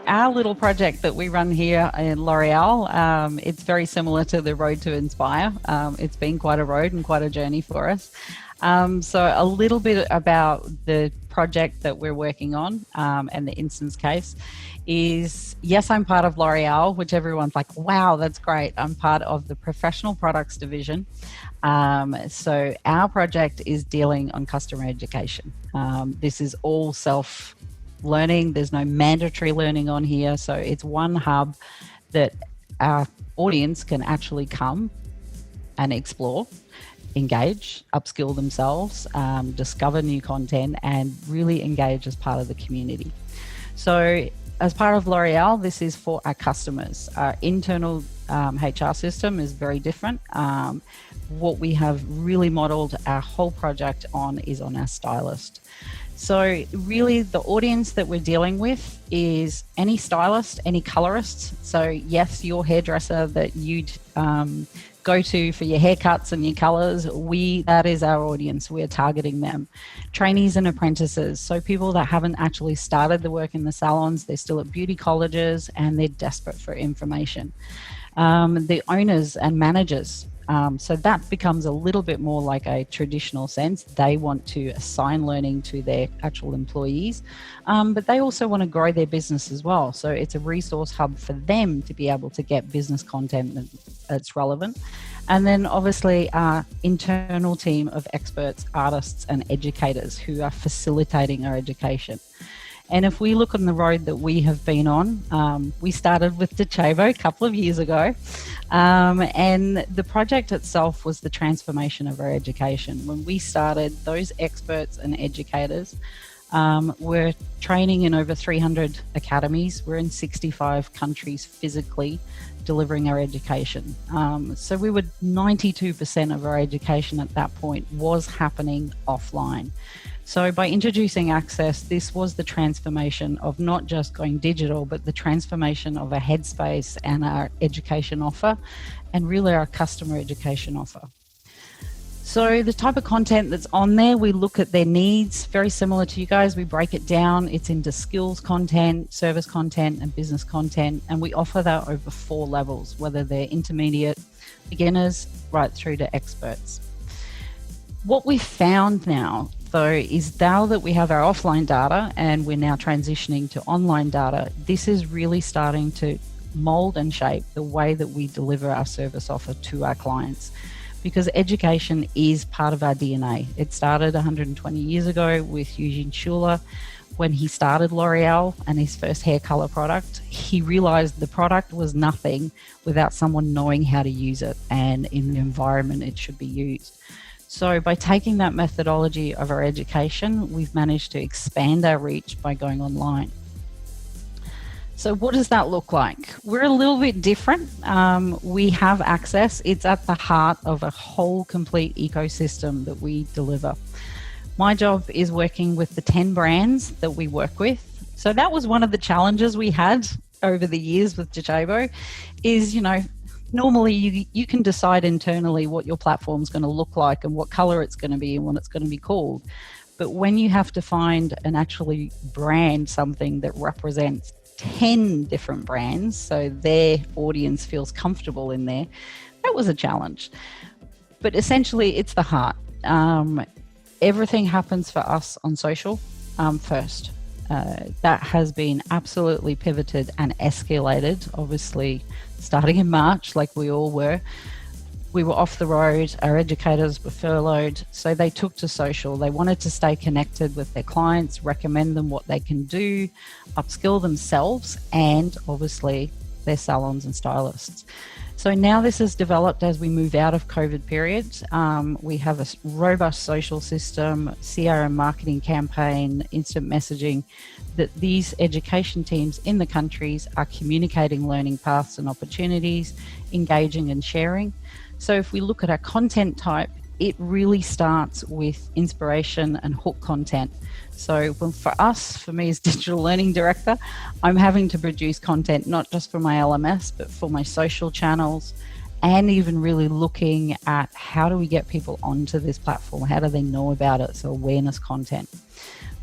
Our little project that we run here in L'Oréal, it's very similar to the Road to Inspire. It's been quite a road and quite a journey for us. So a little bit about the project that we're working on and the instance case is, yes, I'm part of L'Oréal, which everyone's like, wow, that's great. I'm part of the professional products division. So our project is dealing on customer education. This is all self-learning. There's no mandatory learning on here. So it's one hub that our audience can actually come and explore, engage, upskill themselves, discover new content, and really engage as part of the community. So as part of L'Oréal, this is for our customers. Our internal HR system is very different. What we have really modeled our whole project on is on our stylist. So really the audience that we're dealing with is any stylist, any colorist. So yes, your hairdresser that you'd go to for your haircuts and your colors, that is our audience. We're targeting them. Trainees and apprentices, so people that haven't actually started the work in the salons, they're still at beauty colleges and they're desperate for information. The owners and managers, so that becomes a little bit more like a traditional sense. They want to assign learning to their actual employees, but they also want to grow their business as well. So it's a resource hub for them to be able to get business content that's relevant. And then obviously our internal team of experts, artists and educators who are facilitating our education. And if we look on the road that we have been on, we started with Docebo a couple of years ago. And the project itself was the transformation of our education. When we started, those experts and educators were training in over 300 academies. We're in 65 countries physically delivering our education. So we were 92% of our education at that point was happening offline. So by introducing Access, this was the transformation of not just going digital, but the transformation of our headspace and our education offer, and really our customer education offer. So the type of content that's on there, we look at their needs, very similar to you guys. We break it down. It's into skills content, service content, and business content. And we offer that over 4 levels, whether they're intermediate, beginners, right through to experts. What we've found now, though, is now that we have our offline data and we're now transitioning to online data, this is really starting to mold and shape the way that we deliver our service offer to our clients, because education is part of our DNA. It started 120 years ago with Eugene Schuler. When he started L'Oréal and his first hair color product, he realized the product was nothing without someone knowing how to use it and in the environment it should be used. So by taking that methodology of our education, we've managed to expand our reach by going online. So what does that look like? We're a little bit different. We have Access. It's at the heart of a whole complete ecosystem that we deliver. My job is working with the 10 brands that we work with. So that was one of the challenges we had over the years with Docebo is, normally you can decide internally what your platform's going to look like and what color it's going to be and what it's going to be called. But when you have to find and actually brand something that represents 10 different brands so their audience feels comfortable in there, that was a challenge. But essentially it's the heart. Everything happens for us on social first. That has been absolutely pivoted and escalated, obviously starting in March, like we all were. We were off the road, our educators were furloughed, so they took to social. They wanted to stay connected with their clients, recommend them what they can do, upskill themselves, and obviously their salons and stylists. So now this has developed as we move out of COVID periods. We have a robust social system, CRM marketing campaign, instant messaging, that these education teams in the countries are communicating learning paths and opportunities, engaging and sharing. So if we look at our content type, it really starts with inspiration and hook content. So for me as digital learning director, I'm having to produce content not just for my LMS, but for my social channels, and even really looking at how do we get people onto this platform? How do they know about it? So awareness content.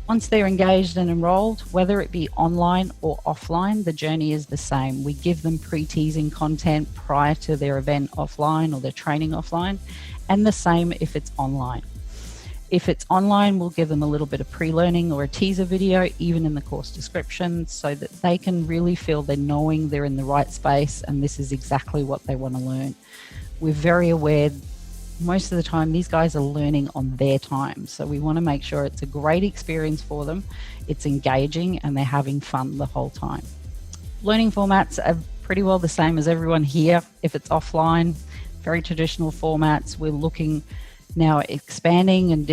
Once they're engaged and enrolled, whether it be online or offline, the journey is the same. We give them pre-teasing content prior to their event offline or their training offline, and the same if it's online. If it's online, we'll give them a little bit of pre-learning or a teaser video, even in the course description, so that they can really feel they're knowing they're in the right space and this is exactly what they want to learn. We're very aware most of the time these guys are learning on their time, so we want to make sure it's a great experience for them, it's engaging, and they're having fun the whole time. Learning formats are pretty well the same as everyone here. If it's offline, very traditional formats. We're looking now at expanding and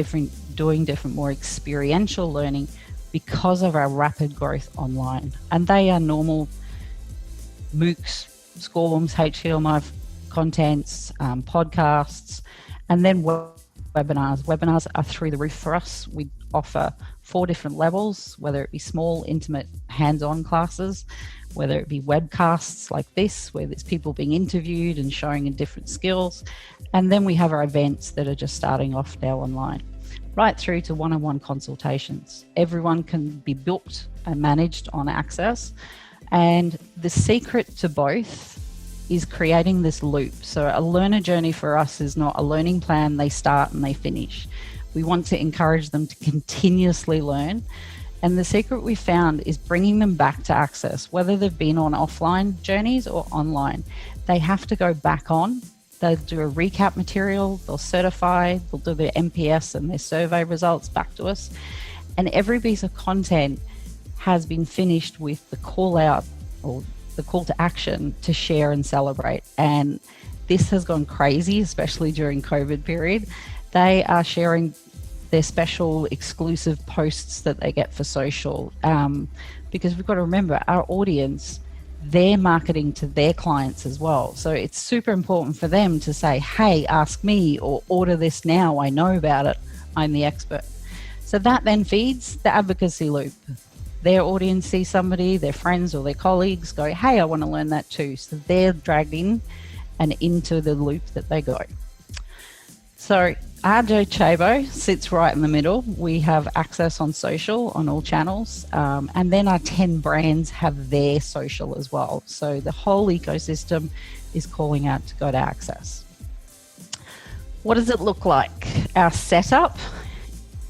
doing different more experiential learning because of our rapid growth online, and they are normal MOOCs, SCORMs, HTML contents, podcasts, and then webinars. Webinars are through the roof for us. We offer 4 different levels, whether it be small, intimate, hands-on classes, whether it be webcasts like this, where there's people being interviewed and showing in different skills. And then we have our events that are just starting off now online, right through to one-on-one consultations. Everyone can be booked and managed on Access. And the secret to both is creating this loop. So a learner journey for us is not a learning plan, they start and they finish. We want to encourage them to continuously learn. And the secret we found is bringing them back to Access, whether they've been on offline journeys or online. They have to go back on. They'll do a recap material, they'll certify, they'll do their MPS and their survey results back to us. And every piece of content has been finished with the call out or the call to action to share and celebrate. And this has gone crazy, especially during COVID period. They are sharing their special exclusive posts that they get for social, because we've got to remember our audience, they're marketing to their clients as well. So it's super important for them to say, hey, ask me, or order this now, I know about it, I'm the expert. So that then feeds the advocacy loop. Their audience sees somebody, their friends or their colleagues go, hey, I want to learn that too. So they're dragged in and into the loop that they go. So our Docebo sits right in the middle. We have Access on social on all channels. And then our 10 brands have their social as well. So the whole ecosystem is calling out to go to Access. What does it look like? Our setup,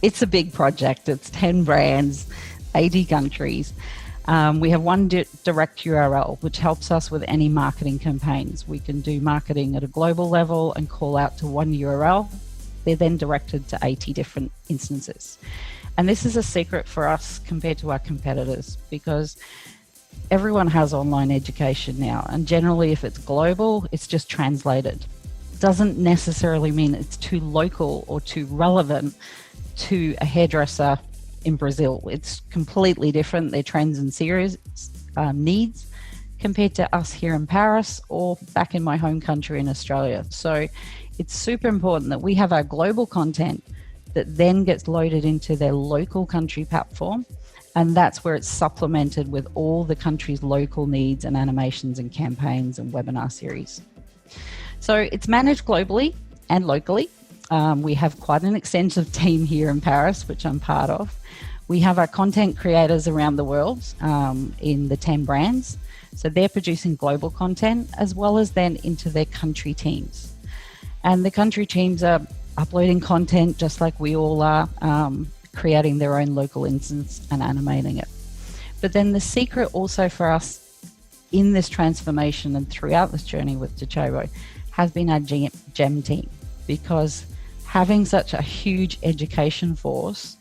it's a big project. It's 10 brands, 80 countries. We have one direct URL, which helps us with any marketing campaigns. We can do marketing at a global level and call out to one URL. They're then directed to 80 different instances. And this is a secret for us compared to our competitors, because everyone has online education now. And generally, if it's global, it's just translated. Doesn't necessarily mean it's too local or too relevant to a hairdresser in Brazil. It's completely different, their trends and series needs, compared to us here in Paris or back in my home country in Australia. So it's super important that we have our global content that then gets loaded into their local country platform, and that's where it's supplemented with all the country's local needs and animations and campaigns and webinar series. So it's managed globally and locally. We have quite an extensive team here in Paris, which I'm part of. We have our content creators around the world in the 10 brands. So they're producing global content as well as then into their country teams. And the country teams are uploading content just like we all are, creating their own local instance and animating it. But then the secret also for us in this transformation and throughout this journey with Docebo has been our GEM team, because having such a huge education force,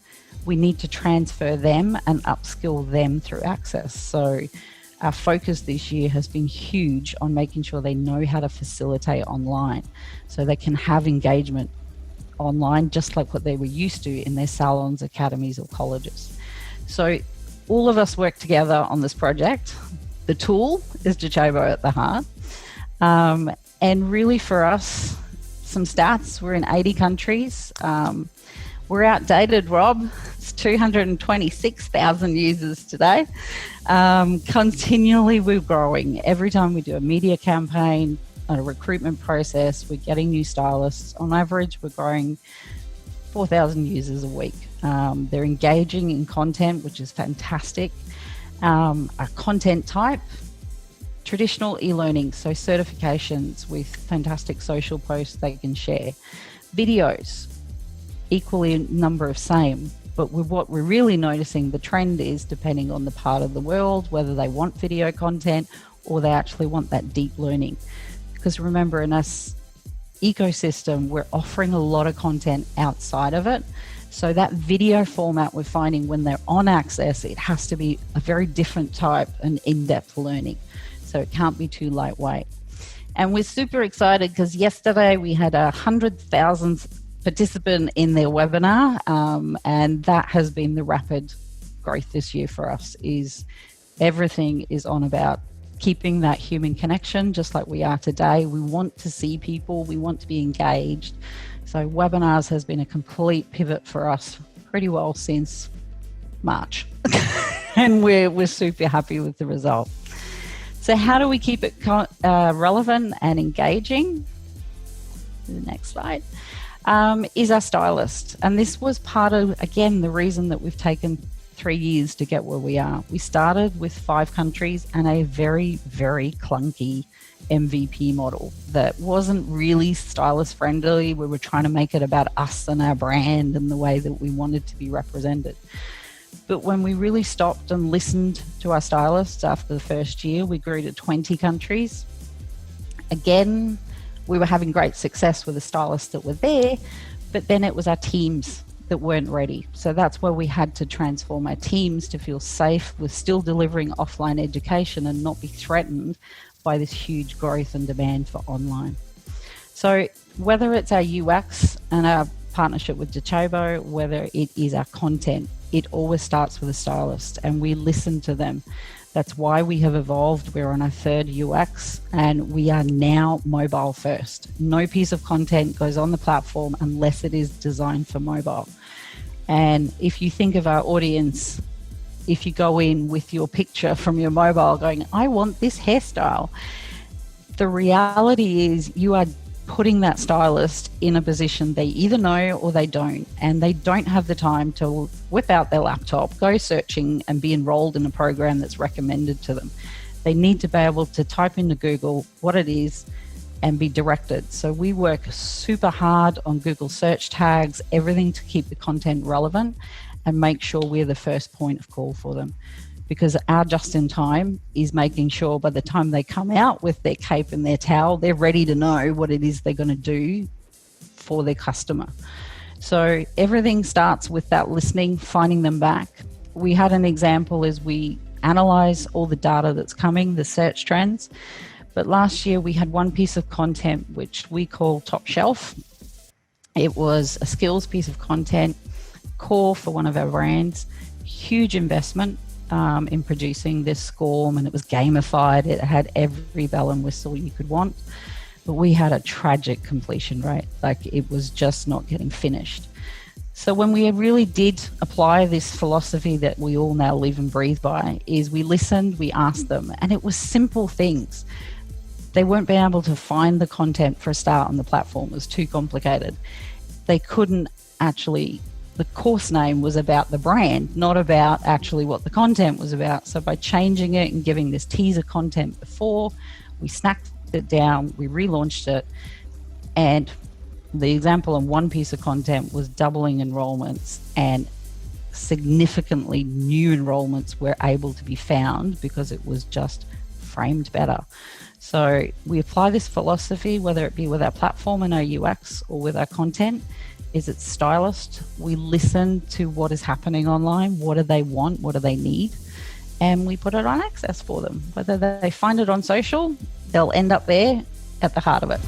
we need to transfer them and upskill them through Access. So our focus this year has been huge on making sure they know how to facilitate online so they can have engagement online just like what they were used to in their salons, academies or colleges. So all of us work together on this project. The tool is Docebo at the heart. And really for us, some stats, we're in 80 countries. We're outdated, Rob. It's 226,000 users today. Continually we're growing. Every time we do a media campaign, a recruitment process, we're getting new stylists. On average, we're growing 4,000 users a week. They're engaging in content, which is fantastic. A content type, traditional e-learning, so certifications with fantastic social posts they can share. Videos, equally number of same. But what we're really noticing, the trend is, depending on the part of the world, whether they want video content or they actually want that deep learning. Because remember, in us ecosystem, we're offering a lot of content outside of it. So that video format we're finding when they're on Access, it has to be a very different type and in-depth learning. So it can't be too lightweight. And we're super excited because yesterday we had 100,000 participant in their webinar, and that has been the rapid growth this year for us. Is everything is on about keeping that human connection, just like we are today. We want to see people, we want to be engaged. So webinars has been a complete pivot for us pretty well since March, and we're super happy with the result. So how do we keep it relevant and engaging? The next slide. Is our stylist. And this was part of, again, the reason that we've taken 3 years to get where we are. We started with 5 countries and a very, very clunky MVP model that wasn't really stylist friendly. We were trying to make it about us and our brand and the way that we wanted to be represented. But when we really stopped and listened to our stylists after the first year, we grew to 20 countries. Again, we were having great success with the stylists that were there, but then it was our teams that weren't ready. So that's where we had to transform our teams to feel safe with still delivering offline education and not be threatened by this huge growth and demand for online. So whether it's our UX and our partnership with Docebo, whether it is our content, it always starts with a stylist, and we listen to them. That's why we have evolved. We're on our 3rd UX, and we are now mobile first. No piece of content goes on the platform unless it is designed for mobile. And if you think of our audience, if you go in with your picture from your mobile going, I want this hairstyle, the reality is you are putting that stylist in a position they either know or they don't, and they don't have the time to whip out their laptop, go searching and be enrolled in a program that's recommended to them. They need to be able to type into Google what it is and be directed. So we work super hard on Google search tags, everything to keep the content relevant and make sure we're the first point of call for them. Because our just-in-time is making sure by the time they come out with their cape and their towel, they're ready to know what it is they're going to do for their customer. So everything starts with that listening, finding them back. We had an example as we analyze all the data that's coming, the search trends. But last year we had one piece of content which we call Top Shelf. It was a skills piece of content, core for one of our brands, huge investment in producing this SCORM, and it was gamified. It had every bell and whistle you could want, but we had a tragic completion rate. Like, it was just not getting finished. So when we really did apply this philosophy that we all now live and breathe by, is we listened, we asked them, and it was simple things. They weren't being able to find the content for a start on the platform. It was too complicated. They couldn't actually, the course name was about the brand, not about actually what the content was about. So by changing it and giving this teaser content before, we snapped it down, we relaunched it, and the example on one piece of content was doubling enrollments, and significantly new enrollments were able to be found because it was just framed better. So we apply this philosophy, whether it be with our platform and our UX or with our content. Is it stylist? We listen to what is happening online. What do they want? What do they need? And we put it on Access for them. Whether they find it on social, they'll end up there at the heart of it.